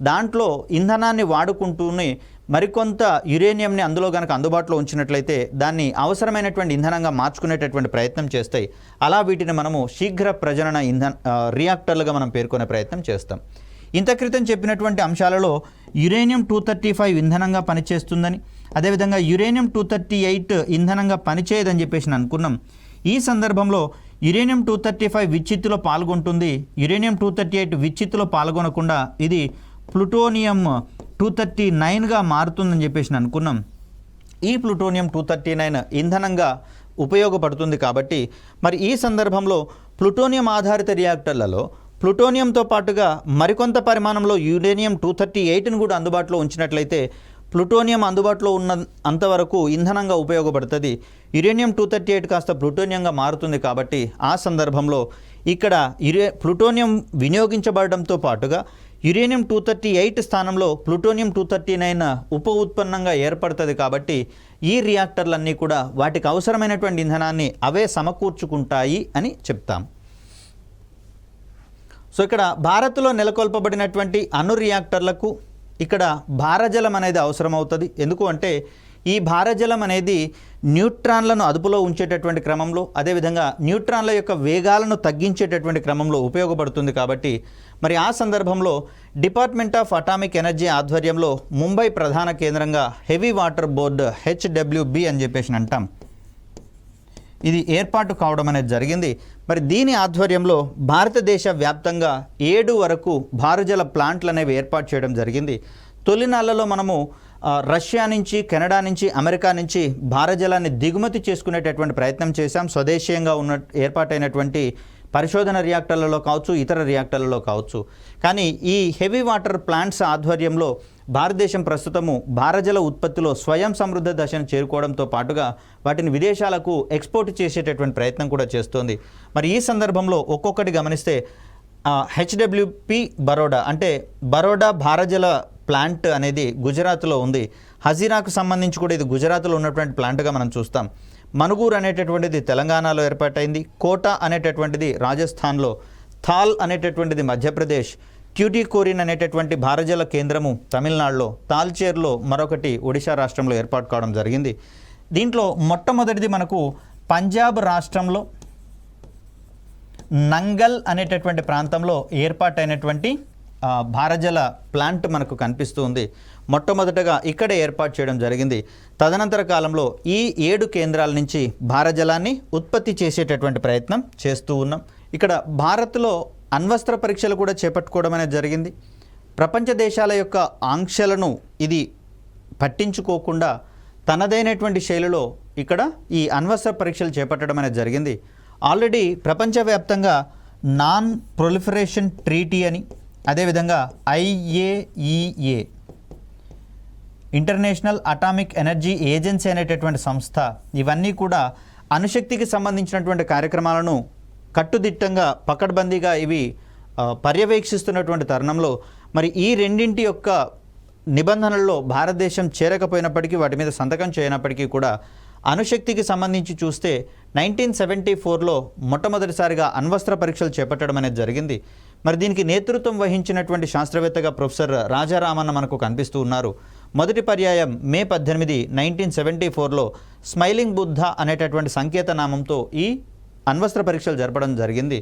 A: దాంట్లో ఇంధనాన్ని వాడుకుంటూనే మరికొంత యురేనియంని అందులో కనుక అందుబాటులో ఉంచినట్లయితే దాన్ని అవసరమైనటువంటి ఇంధనంగా మార్చుకునేటటువంటి ప్రయత్నం చేస్తాయి. అలా వీటిని మనము శీఘ్ర ప్రజనన రియాక్టర్లుగా మనం పేర్కొనే ప్రయత్నం చేస్తాం. ఇంత క్రితం చెప్పినటువంటి అంశాలలో యురేనియం-235 ఇంధనంగా పనిచేస్తుందని, అదేవిధంగా యురేనియం-238 ఇంధనంగా పనిచేయదని చెప్పేసి అనుకున్నాం. ఈ సందర్భంలో యురేనియం-235 విచ్ఛిత్తులో పాల్గొంటుంది, యురేనియం-238 విచ్ఛిత్తులో పాల్గొనకుండా ఇది ప్లూటోనియం-239గా మారుతుందని చెప్పేసి అనుకున్నాం. ఈ ప్లూటోనియం-239 ఇంధనంగా ఉపయోగపడుతుంది కాబట్టి మరి ఈ సందర్భంలో ప్లూటోనియం ఆధారిత రియాక్టర్లలో ప్లూటోనియంతో పాటుగా మరికొంత పరిమాణంలో యురేనియం-238ను కూడా అందుబాటులో ఉంచినట్లయితే ప్లూటోనియం అందుబాటులో ఉన్న అంతవరకు ఇంధనంగా ఉపయోగపడుతుంది. యురేనియం-238 కాస్త ప్లూటోనియంగా మారుతుంది కాబట్టి ఆ సందర్భంలో ఇక్కడ ప్లూటోనియం వినియోగించబడడంతో పాటుగా యురేనియం-238 స్థానంలో ప్లూటోనియం-239 ఉప ఉత్పన్నంగా ఏర్పడుతుంది. కాబట్టి ఈ రియాక్టర్లన్నీ కూడా వాటికి అవసరమైనటువంటి ఇంధనాన్ని అవే సమకూర్చుకుంటాయి అని చెప్తాం. సో ఇక్కడ భారత్లో నెలకొల్పబడినటువంటి అణు రియాక్టర్లకు ఇక్కడ భారజలం అనేది అవసరమవుతుంది. ఎందుకు అంటే ఈ భారజలం అనేది న్యూట్రాన్లను అదుపులో ఉంచేటటువంటి క్రమంలో, అదేవిధంగా న్యూట్రాన్ల యొక్క వేగాలను తగ్గించేటటువంటి క్రమంలో ఉపయోగపడుతుంది. కాబట్టి మరి ఆ సందర్భంలో డిపార్ట్మెంట్ ఆఫ్ అటామిక్ ఎనర్జీ ఆధ్వర్యంలో ముంబై ప్రధాన కేంద్రంగా హెవీ వాటర్ బోర్డు HWB అని చెప్పేసి అంటాం, ఇది ఏర్పాటు కావడం అనేది జరిగింది. మరి దీని ఆధ్వర్యంలో భారతదేశ వ్యాప్తంగా 7 వరకు భారజల ప్లాంట్లు అనేవి ఏర్పాటు చేయడం జరిగింది. తొలినాళ్లలో మనము రష్యా నుంచి, కెనడా నుంచి, అమెరికా నుంచి భారజలాన్ని దిగుమతి చేసుకునేటటువంటి ప్రయత్నం చేశాం. స్వదేశీయంగా ఏర్పాటైనటువంటి పరిశోధన రియాక్టర్లలో కావచ్చు, ఇతర రియాక్టర్లలో కావచ్చు. కానీ ఈ హెవీ వాటర్ ప్లాంట్స్ ఆధ్వర్యంలో భారతదేశం ప్రస్తుతము భారజల ఉత్పత్తిలో స్వయం సమృద్ధ దశను చేరుకోవడంతో పాటుగా వాటిని విదేశాలకు ఎక్స్పోర్ట్ చేసేటటువంటి ప్రయత్నం కూడా చేస్తోంది. మరి ఈ సందర్భంలో ఒక్కొక్కటి గమనిస్తే HWP బరోడా అంటే బరోడా భారజల ప్లాంట్ అనేది గుజరాత్లో ఉంది. హజీరాకు సంబంధించి కూడా ఇది గుజరాత్లో ఉన్నటువంటి ప్లాంట్గా మనం చూస్తాం. మనుగూరు అనేటటువంటిది తెలంగాణలో ఏర్పాటైంది. కోటా అనేటటువంటిది రాజస్థాన్లో, థాల్ అనేటటువంటిది మధ్యప్రదేశ్, ట్యూటికోరిన్ అనేటటువంటి భారజల కేంద్రము తమిళనాడులో, తాల్చేర్లో మరొకటి ఒడిశా రాష్ట్రంలో ఏర్పాటు కావడం జరిగింది. దీంట్లో మొట్టమొదటిది మనకు పంజాబ్ రాష్ట్రంలో నంగల్ అనేటటువంటి ప్రాంతంలో ఏర్పాటైనటువంటి భారజల ప్లాంట్ మనకు కనిపిస్తూ ఉంది. మొట్టమొదటగా ఇక్కడే ఏర్పాటు చేయడం జరిగింది. తదనంతర కాలంలో ఈ 7 కేంద్రాల నుంచి భారజలాన్ని ఉత్పత్తి చేసేటటువంటి ప్రయత్నం చేస్తూ ఉన్నాం. ఇక్కడ భారత్లో అణ్వస్త్ర పరీక్షలు కూడా చేపట్టుకోవడం అనేది జరిగింది. ప్రపంచ దేశాల యొక్క ఆంక్షలను ఇది పట్టించుకోకుండా తనదైనటువంటి శైలిలో ఇక్కడ ఈ అణ్వస్త్ర పరీక్షలు చేపట్టడం అనేది జరిగింది. ఆల్రెడీ ప్రపంచవ్యాప్తంగా నాన్ ప్రొలిఫరేషన్ ట్రీటీ అని, అదేవిధంగా IAEA international atomic energy agency అనేటటువంటి సంస్థ, ఇవన్నీ కూడా అణుశక్తికి సంబంధించినటువంటి కార్యక్రమాలను కట్టుదిట్టంగా పకడ్బందీగా ఇవి పర్యవేక్షిస్తున్నటువంటి తరుణంలో మరి ఈ రెండింటి యొక్క నిబంధనల్లో భారతదేశం చేరకపోయినప్పటికీ, వాటి మీద సంతకం చేయనప్పటికీ కూడా అణుశక్తికి సంబంధించి చూస్తే 1974లో మొట్టమొదటిసారిగా అణ్వస్త్ర పరీక్షలు చేపట్టడం అనేది జరిగింది. మరి దీనికి నేతృత్వం వహించినటువంటి శాస్త్రవేత్తగా ప్రొఫెసర్ రాజారామన్న మనకు కనిపిస్తూ ఉన్నారు. మొదటి పర్యాయం మే 18, 1974లో స్మైలింగ్ బుద్ధ అనేటటువంటి సంకేత నామంతో ఈ అణ్వస్త్ర పరీక్షలు జరపడం జరిగింది.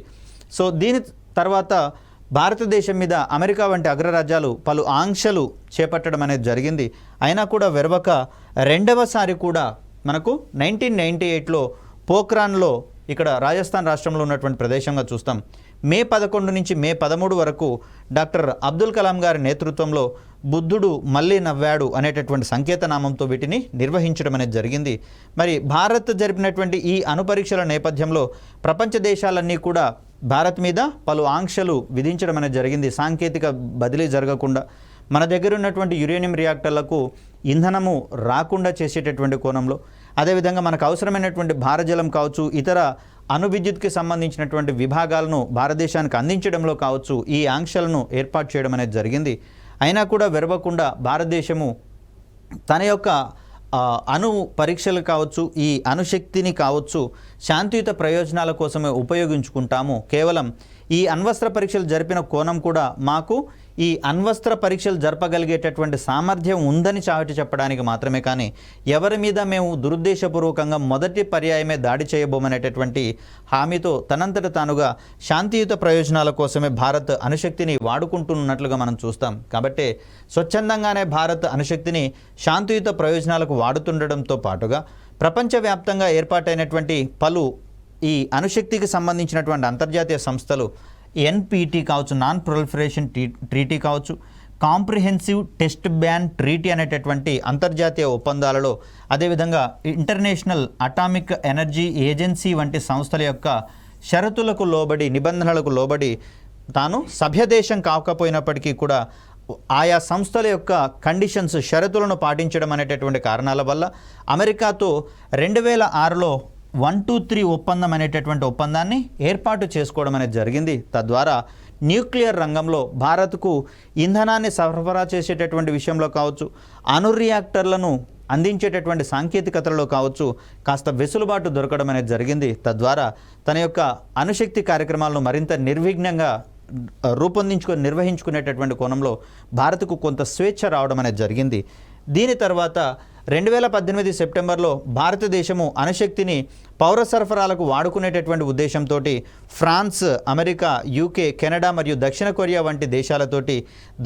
A: సో దీని తర్వాత భారతదేశం మీద అమెరికా వంటి అగ్రరాజ్యాలు పలు ఆంక్షలు చేపట్టడం అనేది జరిగింది. అయినా కూడా వెరవక రెండవసారి కూడా మనకు 1998లో పోఖ్రాన్లో, ఇక్కడ రాజస్థాన్ రాష్ట్రంలో ఉన్నటువంటి ప్రదేశంగా చూస్తాం, మే 11 నుంచి మే 13 వరకు డాక్టర్ అబ్దుల్ కలాం గారి నేతృత్వంలో బుద్ధుడు మళ్ళీ నవ్వాడు అనేటటువంటి సంకేతనామంతో వీటిని నిర్వహించడం అనేది జరిగింది. మరి భారత్ జరిపినటువంటి ఈ అణుపరీక్షల నేపథ్యంలో ప్రపంచ దేశాలన్నీ కూడా భారత్ మీద పలు ఆంక్షలు విధించడం అనేది జరిగింది. సాంకేతిక బదిలీ జరగకుండా, మన దగ్గర ఉన్నటువంటి యురేనియం రియాక్టర్లకు ఇంధనము రాకుండా చేసేటటువంటి కోణంలో, అదేవిధంగా మనకు అవసరమైనటువంటి భారజలం కావచ్చు, ఇతర అణు విద్యుత్కి సంబంధించినటువంటి విభాగాలను భారతదేశానికి అందించడంలో కావచ్చు, ఈ ఆంక్షలను ఏర్పాటు చేయడం అనేది జరిగింది. అయినా కూడా వెరవకుండా భారతదేశము తన యొక్క అణు పరీక్షలు కావచ్చు, ఈ అణుశక్తిని కావచ్చు, శాంతియుత ప్రయోజనాల కోసమే ఉపయోగించుకుంటాము. కేవలం ఈ అణ్వస్త్ర పరీక్షలు జరిపిన కోణం కూడా మాకు ఈ అణ్వస్త్ర పరీక్షలు జరపగలిగేటటువంటి సామర్థ్యం ఉందని చాటి చెప్పడానికి మాత్రమే, కానీ ఎవరి మీద మేము దురుద్దేశపూర్వకంగా మొదటి పర్యాయమే దాడి చేయబోమనేటటువంటి హామీతో తనంతట తానుగా శాంతియుత ప్రయోజనాల కోసమే భారత్ అణుశక్తిని వాడుకుంటున్నట్లుగా మనం చూస్తాం. కాబట్టి స్వచ్ఛందంగానే భారత్ అణుశక్తిని శాంతియుత ప్రయోజనాలకు వాడుతుండడంతో పాటుగా ప్రపంచవ్యాప్తంగా ఏర్పాటైనటువంటి పలు ఈ అణుశక్తికి సంబంధించినటువంటి అంతర్జాతీయ సంస్థలు, ఎన్పిటి కావచ్చు, నాన్ ప్రొలిఫరేషన్ ట్రీటీ కావచ్చు, కాంప్రిహెన్సివ్ టెస్ట్ బ్యాన్ ట్రీటీ అనేటటువంటి అంతర్జాతీయ ఒప్పందాలలో, అదేవిధంగా ఇంటర్నేషనల్ అటామిక్ ఎనర్జీ ఏజెన్సీ వంటి సంస్థల యొక్క షరతులకు లోబడి, నిబంధనలకు లోబడి తాను సభ్యదేశం కాకపోయినప్పటికీ కూడా ఆయా సంస్థల యొక్క కండిషన్స్, షరతులను పాటించడం అనేటటువంటి కారణాల వల్ల అమెరికాతో 2006లో 123 ఒప్పందం అనేటటువంటి ఒప్పందాన్ని ఏర్పాటు చేసుకోవడం అనేది జరిగింది. తద్వారా న్యూక్లియర్ రంగంలో భారత్కు ఇంధనాన్ని సరఫరా చేసేటటువంటి విషయంలో కావచ్చు, అణు రియాక్టర్లను అందించేటటువంటి సాంకేతికతలో కావచ్చు కాస్త వెసులుబాటు దొరకడం అనేది జరిగింది. తద్వారా తన యొక్క అణుశక్తి కార్యక్రమాలను మరింత నిర్విఘ్నంగా నిర్వహించుకునేటటువంటి కోణంలో భారత్కు కొంత స్వేచ్ఛ రావడం అనేది జరిగింది. దీని తర్వాత 2018 సెప్టెంబర్లో భారతదేశము అణుశక్తిని పౌర సరఫరాలకు వాడుకునేటటువంటి ఉద్దేశంతో ఫ్రాన్స్, అమెరికా, యూకే, కెనడా మరియు దక్షిణ కొరియా వంటి దేశాలతోటి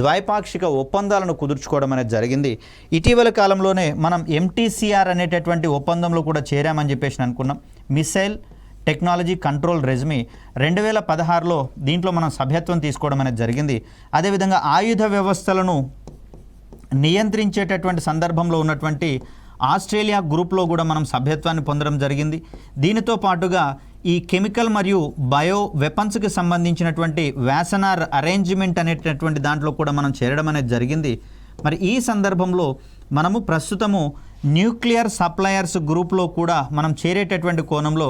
A: ద్వైపాక్షిక ఒప్పందాలను కుదుర్చుకోవడం అనేది జరిగింది. ఇటీవల కాలంలోనే మనం ఎంటీసీఆర్ అనేటటువంటి ఒప్పందంలో కూడా చేరామని చెప్పేసి అనుకున్నాం. మిసైల్ టెక్నాలజీ కంట్రోల్ రెజ్మీ 2016లో దీంట్లో మనం సభ్యత్వం తీసుకోవడం అనేది జరిగింది. అదేవిధంగా ఆయుధ వ్యవస్థలను నియంత్రించేటటువంటి సందర్భంలో ఉన్నటువంటి ఆస్ట్రేలియా గ్రూప్లో కూడా మనం సభ్యత్వాన్ని పొందడం జరిగింది. దీనితో పాటుగా ఈ కెమికల్ మరియు బయో వెపన్స్కి సంబంధించినటువంటి వ్యాసనార్ అరేంజ్మెంట్ అనేటటువంటి దాంట్లో కూడా మనం చేరడం అనేది జరిగింది. మరి ఈ సందర్భంలో మనము ప్రస్తుతము న్యూక్లియర్ సప్లయర్స్ గ్రూప్లో కూడా మనం చేరేటటువంటి కోణంలో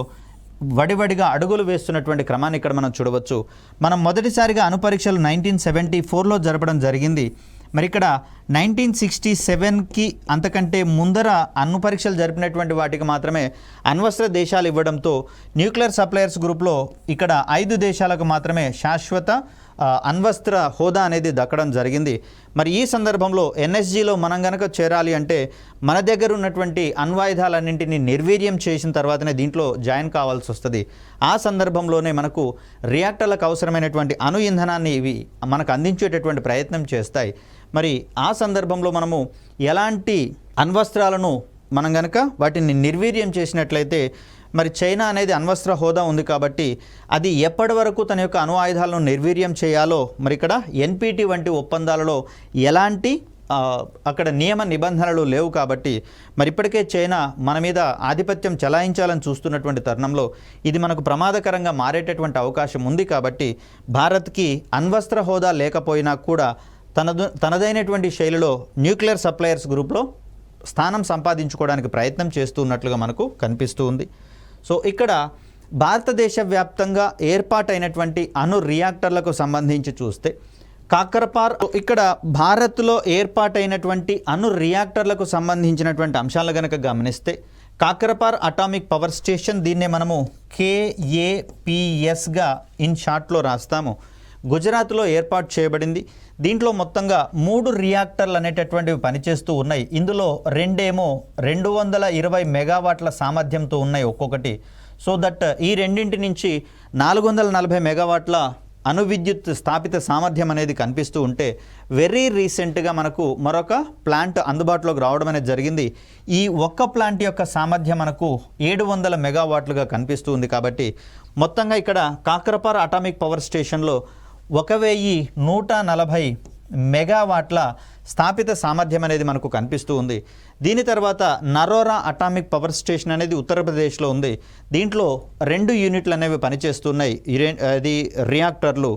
A: వడివడిగా అడుగులు వేస్తున్నటువంటి క్రమాన్ని ఇక్కడ మనం చూడవచ్చు. మనం మొదటిసారిగా అణుపరీక్షలు 1974లో జరపడం జరిగింది. మరి ఇక్కడ 1967కి అంతకంటే ముందర అణుపరీక్షలు జరిపినటువంటి వాటికి మాత్రమే అణ్వస్త్ర దేశాలు ఇవ్వడంతో న్యూక్లియర్ సప్లయర్స్ గ్రూప్లో ఇక్కడ 5 దేశాలకు మాత్రమే శాశ్వత అణ్వస్త్ర హోదా అనేది దక్కడం జరిగింది. మరి ఈ సందర్భంలో ఎన్ఎస్జీలో మనం గనక చేరాలి అంటే మన దగ్గర ఉన్నటువంటి అణ్వాయుధాలన్నింటినీ నిర్వీర్యం చేసిన తర్వాతనే దీంట్లో జాయిన్ కావాల్సి వస్తుంది. ఆ సందర్భంలోనే మనకు రియాక్టర్లకు అవసరమైనటువంటి అణు ఇంధనాన్ని ఇవి మనకు అందించేటటువంటి ప్రయత్నం చేస్తాయి. మరి ఆ సందర్భంలో మనము ఎలాంటి అణ్వస్త్రాలను మనం గనక వాటిని నిర్వీర్యం చేసినట్లయితే, మరి చైనా అనేది అణ్వస్త్ర హోదా ఉంది కాబట్టి అది ఎప్పటి వరకు తన యొక్క అణు ఆయుధాలను నిర్వీర్యం చేయాలో మరి ఇక్కడ ఎన్పిటి వంటి ఒప్పందాలలో ఎలాంటి అక్కడ నియమ నిబంధనలు లేవు కాబట్టి మరి ఇప్పటికే చైనా మన మీద ఆధిపత్యం చెలాయించాలని చూస్తున్నటువంటి తరుణంలో ఇది మనకు ప్రమాదకరంగా మారేటటువంటి అవకాశం ఉంది. కాబట్టి భారత్కి అణ్వస్త్ర హోదా లేకపోయినా కూడా తనదైనటువంటి శైలిలో న్యూక్లియర్ సప్లయర్స్ గ్రూప్లో స్థానం సంపాదించుకోవడానికి ప్రయత్నం చేస్తున్నట్లుగా మనకు కనిపిస్తూ ఉంది. సో ఇక్కడ భారతదేశ వ్యాప్తంగా ఏర్పాటైనటువంటి అణు రియాక్టర్లకు సంబంధించి చూస్తే కాకరపార్, ఇక్కడ భారత్లో ఏర్పాటైనటువంటి అణు రియాక్టర్లకు సంబంధించినటువంటి అంశాలు కనుక గమనిస్తే కాకరపార్ అటామిక్ పవర్ స్టేషన్, దీన్నే మనము KAPSగా ఇన్ షార్ట్లో రాస్తాము, గుజరాత్లో ఏర్పాటు చేయబడింది. దీంట్లో మొత్తంగా 3 రియాక్టర్లు అనేటటువంటివి పనిచేస్తూ ఉన్నాయి. ఇందులో 2 ఏమో 220 మెగావాట్ల సామర్థ్యంతో ఉన్నాయి ఒక్కొక్కటి. సో దట్ ఈ రెండింటి నుంచి 440 మెగావాట్ల అణువిద్యుత్ స్థాపిత సామర్థ్యం అనేది కనిపిస్తూ ఉంటే వెరీ రీసెంట్గా మనకు మరొక ప్లాంట్ అందుబాటులోకి రావడం అనేది జరిగింది. ఈ ఒక్క ప్లాంట్ యొక్క సామర్థ్యం మనకు 700 మెగావాట్లుగా కనిపిస్తూ ఉంది. కాబట్టి మొత్తంగా ఇక్కడ కాకరపార అటామిక్ పవర్ స్టేషన్లో 1140 మెగావాట్ల స్థాపిత సామర్థ్యం అనేది మనకు కనిపిస్తూ ఉంది. దీని తర్వాత నరోరా అటామిక్ పవర్ స్టేషన్ అనేది ఉత్తరప్రదేశ్లో ఉంది. దీంట్లో 2 యూనిట్లు అనేవి పనిచేస్తున్నాయి, అది రియాక్టర్లు.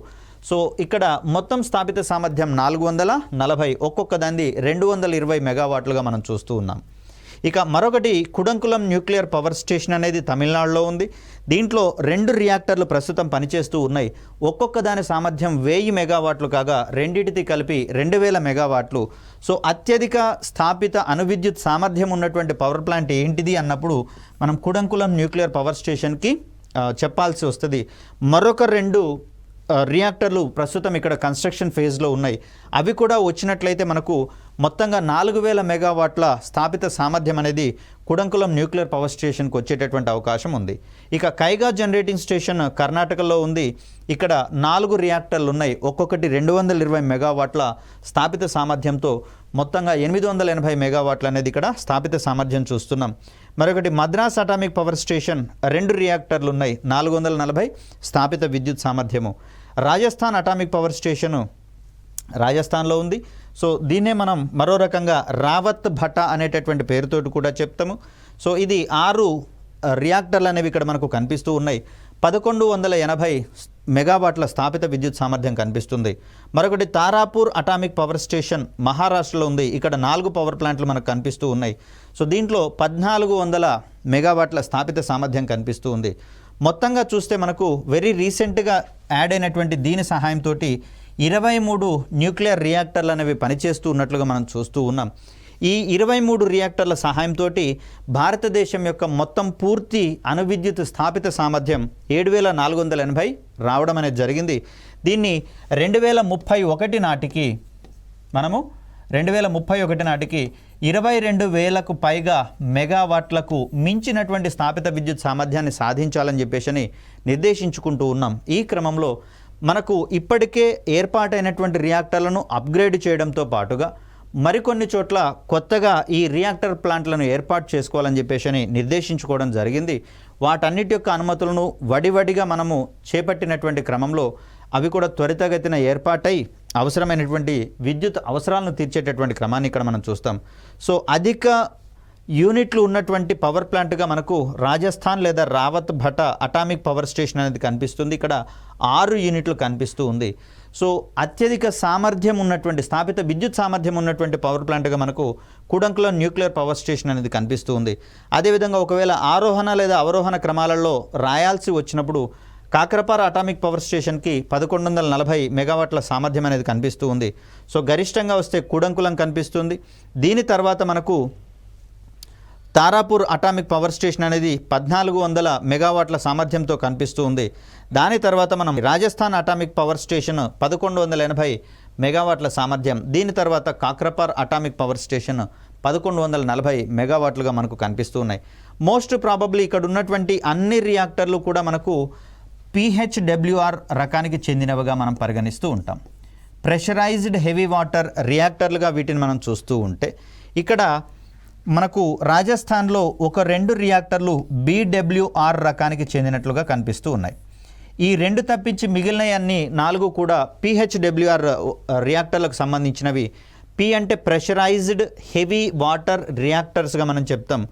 A: సో ఇక్కడ మొత్తం స్థాపిత సామర్థ్యం 440, ఒక్కొక్క దాన్ని 220 మెగావాట్లుగా మనం చూస్తూ ఉన్నాం. ఇక మరొకటి కుడంకులం న్యూక్లియర్ పవర్ స్టేషన్ అనేది తమిళనాడులో ఉంది. దీంట్లో 2 రియాక్టర్లు ప్రస్తుతం పనిచేస్తూ ఉన్నాయి. ఒక్కొక్క దాని సామర్థ్యం 1000 మెగావాట్లు కాగా రెండింటిది కలిపి 2000 మెగావాట్లు. సో అత్యధిక స్థాపిత అణువిద్యుత్ సామర్థ్యం ఉన్నటువంటి పవర్ ప్లాంట్ ఏంటిది అన్నప్పుడు మనం కుడంకులం న్యూక్లియర్ పవర్ స్టేషన్కి చెప్పాల్సి వస్తుంది. మరొక 2 రియాక్టర్లు ప్రస్తుతం ఇక్కడ కన్స్ట్రక్షన్ ఫేజ్లో ఉన్నాయి. అవి కూడా వచ్చినట్లయితే మనకు మొత్తంగా 4000 మెగావాట్ల స్థాపిత సామర్థ్యం అనేది కుడంకులం న్యూక్లియర్ పవర్ స్టేషన్కి వచ్చేటటువంటి అవకాశం ఉంది. ఇక కైగా జనరేటింగ్ స్టేషన్ కర్ణాటకలో ఉంది. ఇక్కడ 4 రియాక్టర్లు ఉన్నాయి, ఒక్కొక్కటి 220 మెగావాట్ల స్థాపిత సామర్థ్యంతో మొత్తంగా 880 మెగావాట్లు అనేది ఇక్కడ స్థాపిత సామర్థ్యం చూస్తున్నాం. మరొకటి మద్రాస్ అటామిక్ పవర్ స్టేషన్ 2 రియాక్టర్లు ఉన్నాయి, 440 స్థాపిత విద్యుత్ సామర్థ్యము. రాజస్థాన్ అటామిక్ పవర్ స్టేషను రాజస్థాన్లో ఉంది. సో దీన్నే మనం మరో రకంగా రావత్ భట్ట అనేటటువంటి పేరుతోటి కూడా చెప్తాము. సో ఇది 6 రియాక్టర్లు అనేవి ఇక్కడ మనకు కనిపిస్తూ ఉన్నాయి. 1180 మెగావాట్ల స్థాపిత విద్యుత్ సామర్థ్యం కనిపిస్తుంది. మరొకటి తారాపూర్ అటామిక్ పవర్ స్టేషన్ మహారాష్ట్రలో ఉంది. ఇక్కడ 4 పవర్ ప్లాంట్లు మనకు కనిపిస్తూ ఉన్నాయి. సో దీంట్లో 1400 మెగావాట్ల స్థాపిత సామర్థ్యం కనిపిస్తూ ఉంది. మొత్తంగా చూస్తే మనకు వెరీ రీసెంట్గా యాడ్ అయినటువంటి దీని సహాయంతో 23 న్యూక్లియర్ రియాక్టర్లు అనేవి పనిచేస్తూ ఉన్నట్లుగా మనం చూస్తూ ఉన్నాం. ఈ 23 రియాక్టర్ల సహాయంతో భారతదేశం యొక్క మొత్తం పూర్తి అణువిద్యుత్ స్థాపిత సామర్థ్యం 7480 రావడం అనేది జరిగింది. దీన్ని 2031 నాటికి మనము 2031 నాటికి 22,000కు పైగా మెగావాట్లకు మించినటువంటి స్థాపిత విద్యుత్ సామర్థ్యాన్ని సాధించాలని చెప్పేసి నిర్దేశించుకుంటూ ఉన్నాం. ఈ క్రమంలో మనకు ఇప్పటికే ఏర్పాటైనటువంటి రియాక్టర్లను అప్గ్రేడ్ చేయడంతో పాటుగా మరికొన్ని చోట్ల కొత్తగా ఈ రియాక్టర్ ప్లాంట్లను ఏర్పాటు చేసుకోవాలని చెప్పేసి నిర్దేశించుకోవడం జరిగింది. వాటన్నిటి యొక్క అనుమతులను వడివడిగా మనము చేపట్టినటువంటి క్రమంలో అవి కూడా త్వరితగతిన ఏర్పాటై అవసరమైనటువంటి విద్యుత్ అవసరాలను తీర్చేటటువంటి క్రమాన్ని ఇక్కడ మనం చూస్తాం. సో అధిక యూనిట్లు ఉన్నటువంటి పవర్ ప్లాంట్గా మనకు రాజస్థాన్ లేదా Rawat Bhatta atomic power station అనేది కనిపిస్తుంది. ఇక్కడ 6 యూనిట్లు కనిపిస్తూ ఉంది. సో అత్యధిక సామర్థ్యం ఉన్నటువంటి స్థాపిత విద్యుత్ సామర్థ్యం ఉన్నటువంటి పవర్ ప్లాంట్గా మనకు కుడంకులం న్యూక్లియర్ పవర్ స్టేషన్ అనేది కనిపిస్తూ ఉంది. అదేవిధంగా ఒకవేళ ఆరోహణ లేదా అవరోహణ క్రమాలలో రాయాల్సి వచ్చినప్పుడు కాకరపార అటామిక్ పవర్ స్టేషన్కి 1140 మెగావాట్ల సామర్థ్యం అనేది కనిపిస్తూ ఉంది. సో గరిష్టంగా వస్తే కుడంకులం కనిపిస్తుంది. దీని తర్వాత మనకు తారాపూర్ అటామిక్ పవర్ స్టేషన్ అనేది 1400 మెగావాట్ల సామర్థ్యంతో కనిపిస్తూ ఉంది. దాని తర్వాత మనం రాజస్థాన్ అటామిక్ పవర్ స్టేషన్ 1180 మెగావాట్ల సామర్థ్యం. దీని తర్వాత కాకరపార్ అటామిక్ పవర్ స్టేషన్ 1140 మెగావాట్లుగా మనకు కనిపిస్తూ ఉన్నాయి. మోస్ట్ ప్రాబబ్లీ ఇక్కడ ఉన్నటువంటి అన్ని రియాక్టర్లు కూడా మనకు PHWR రకానికి చెందినవిగా మనం పరిగణిస్తూ ఉంటాం. ప్రెషరైజ్డ్ హెవీ వాటర్ రియాక్టర్లుగా వీటిని మనం చూస్తూ ఉంటే ఇక్కడ మనకు రాజస్థాన్లో ఒక 2 రియాక్టర్లు BWR రకానికి చెందినట్లుగా కనిపిస్తూ ఉన్నాయి. ఈ 2 తప్పించి మిగిలిన అన్ని 4 కూడా PHWR రియాక్టర్లకు సంబంధించినవి. P అంటే ప్రెషరైజ్డ్ హెవీ వాటర్ రియాక్టర్స్గా మనం చెప్తాం.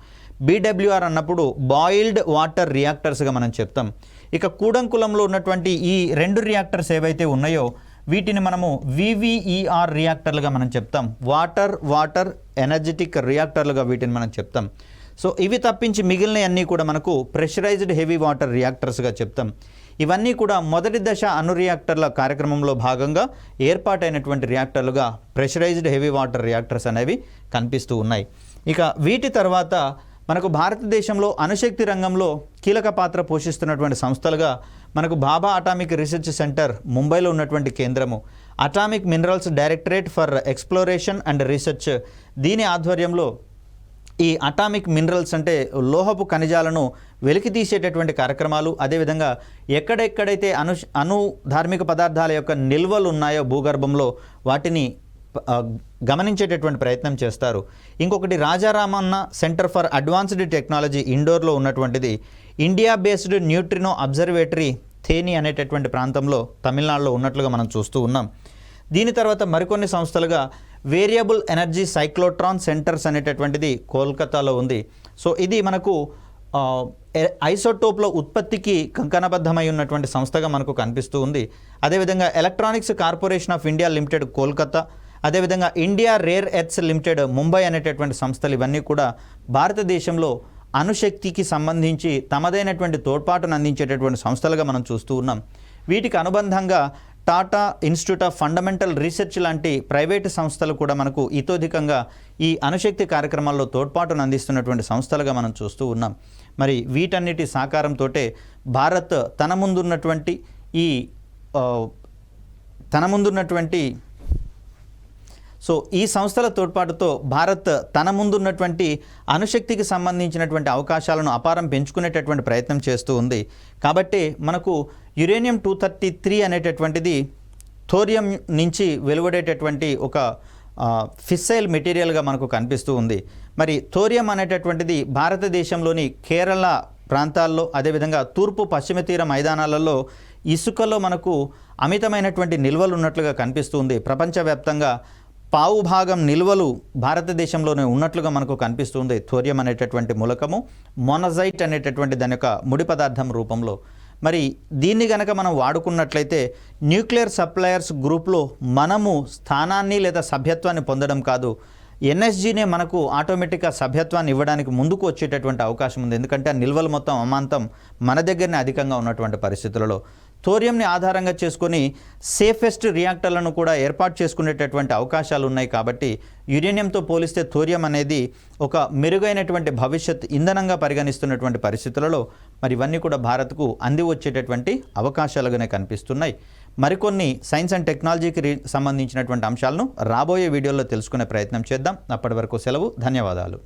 A: BWR అన్నప్పుడు బాయిల్డ్ వాటర్ రియాక్టర్స్గా మనం చెప్తాం. ఇక కూడంకులంలో ఉన్నటువంటి ఈ 2 రియాక్టర్స్ ఏవైతే ఉన్నాయో వీటిని మనము VVER రియాక్టర్లుగా మనం చెప్తాం. వాటర్ ఎనర్జెటిక్ రియాక్టర్లుగా వీటిని మనం చెప్తాం. సో ఇవి తప్పించి మిగిలిన అన్నీ కూడా మనకు ప్రెషరైజ్డ్ హెవీ వాటర్ రియాక్టర్స్గా చెప్తాం. ఇవన్నీ కూడా మొదటి దశ అణు రియాక్టర్ల కార్యక్రమంలో భాగంగా ఏర్పాటైనటువంటి రియాక్టర్లుగా ప్రెషరైజ్డ్ హెవీ వాటర్ రియాక్టర్స్ అనేవి కనిపిస్తూ ఉన్నాయి. ఇక వీటి తర్వాత మనకు భారతదేశంలో అణుశక్తి రంగంలో కీలక పాత్ర పోషిస్తున్నటువంటి సంస్థలుగా మనకు భాభా అటామిక్ రీసెర్చ్ సెంటర్ ముంబైలో ఉన్నటువంటి కేంద్రము, atomic minerals directorate for exploration and research దీని ఆధ్వర్యంలో ఈ అటామిక్ మినరల్స్ అంటే లోహపు ఖనిజాలను వెలికి తీసేటటువంటి కార్యక్రమాలు, అదేవిధంగా ఎక్కడెక్కడైతే అణు ధార్మిక పదార్థాల యొక్క నిల్వలు ఉన్నాయో భూగర్భంలో వాటిని గమనించేటటువంటి ప్రయత్నం చేస్తారు. ఇంకొకటి Raja Ramanna centre for advanced technology ఇండోర్లో ఉన్నటువంటిది India based neutrino observatory Theni అనేటటువంటి ప్రాంతంలో తమిళనాడులో ఉన్నట్లుగా మనం చూస్తూ ఉన్నాం. దీని తర్వాత మరికొన్ని సంస్థలుగా వేరియబుల్ ఎనర్జీ సైక్లోట్రాన్ సెంటర్స్ అనేటటువంటిది కోల్కతాలో ఉంది. సో ఇది మనకు ఐసోటోప్ల ఉత్పత్తికి కంకణబద్ధమై ఉన్నటువంటి సంస్థగా మనకు కనిపిస్తూ ఉంది. అదేవిధంగా electronics corporation of India limited Kolkata, అదేవిధంగా India rare earths limited Mumbai అనేటటువంటి సంస్థలు ఇవన్నీ కూడా భారతదేశంలో అణుశక్తికి సంబంధించి తమదైనటువంటి తోడ్పాటును అందించేటటువంటి సంస్థలుగా మనం చూస్తూ ఉన్నాం. వీటికి అనుబంధంగా Tata institute of fundamental research లాంటి ప్రైవేటు సంస్థలు కూడా మనకు ఇతోధికంగా ఈ అణుశక్తి కార్యక్రమాల్లో తోడ్పాటును అందిస్తున్నటువంటి సంస్థలుగా మనం చూస్తూ ఉన్నాం. మరి వీటన్నిటి సహకారంతో భారత్ తన ముందున్నటువంటి సో ఈ సంస్థల తోడ్పాటుతో భారత్ తన ముందున్నటువంటి అణుశక్తికి సంబంధించినటువంటి అవకాశాలను అపారం పెంచుకునేటటువంటి ప్రయత్నం చేస్తూ ఉంది. కాబట్టి మనకు యురేనియం 233 అనేటటువంటిది థోరియం నుంచి వెలువడేటటువంటి ఒక ఫిస్సైల్ మెటీరియల్గా మనకు కనిపిస్తూ ఉంది. మరి థోరియం అనేటటువంటిది భారతదేశంలోని కేరళ ప్రాంతాల్లో, అదేవిధంగా తూర్పు పశ్చిమ తీర మైదానాలలో ఇసుకలో మనకు అమితమైనటువంటి నిల్వలు ఉన్నట్లుగా కనిపిస్తూ ఉంది. ప్రపంచవ్యాప్తంగా పావు భాగం నిల్వలు భారతదేశంలోనే ఉన్నట్లుగా మనకు కనిపిస్తుంది. థోరియం అనేటటువంటి మూలకము మోనజైట్ అనేటటువంటి దాని యొక్క ముడి పదార్థం రూపంలో. మరి దీన్ని గనక మనం వాడుకున్నట్లయితే న్యూక్లియర్ సప్లయర్స్ గ్రూప్లో మనము స్థానాన్ని లేదా సభ్యత్వాన్ని పొందడం కాదు, ఎన్ఎస్జీనే మనకు ఆటోమేటిక్గా సభ్యత్వాన్ని ఇవ్వడానికి ముందుకు వచ్చేటటువంటి అవకాశం ఉంది. ఎందుకంటే ఆ నిల్వలు మొత్తం అమాంతం మన దగ్గరనే అధికంగా ఉన్నటువంటి పరిస్థితులలో థోరియంని ఆధారంగా చేసుకొని సేఫెస్ట్ రియాక్టర్లను కూడా ఏర్పాటు చేసుకునేటటువంటి అవకాశాలు ఉన్నాయి. కాబట్టి యురేనియంతో పోలిస్తే థోరియం అనేది ఒక మెరుగైనటువంటి భవిష్యత్ ఇంధనంగా పరిగణిస్తున్నటువంటి పరిస్థితులలో మరి ఇవన్నీ కూడా భారత్కు అంది వచ్చేటటువంటి అవకాశాలుగానే కనిపిస్తున్నాయి. మరికొన్ని సైన్స్ అండ్ టెక్నాలజీకి సంబంధించినటువంటి అంశాలను రాబోయే వీడియోలో తెలుసుకునే ప్రయత్నం చేద్దాం. అప్పటి వరకు సెలవు. ధన్యవాదాలు.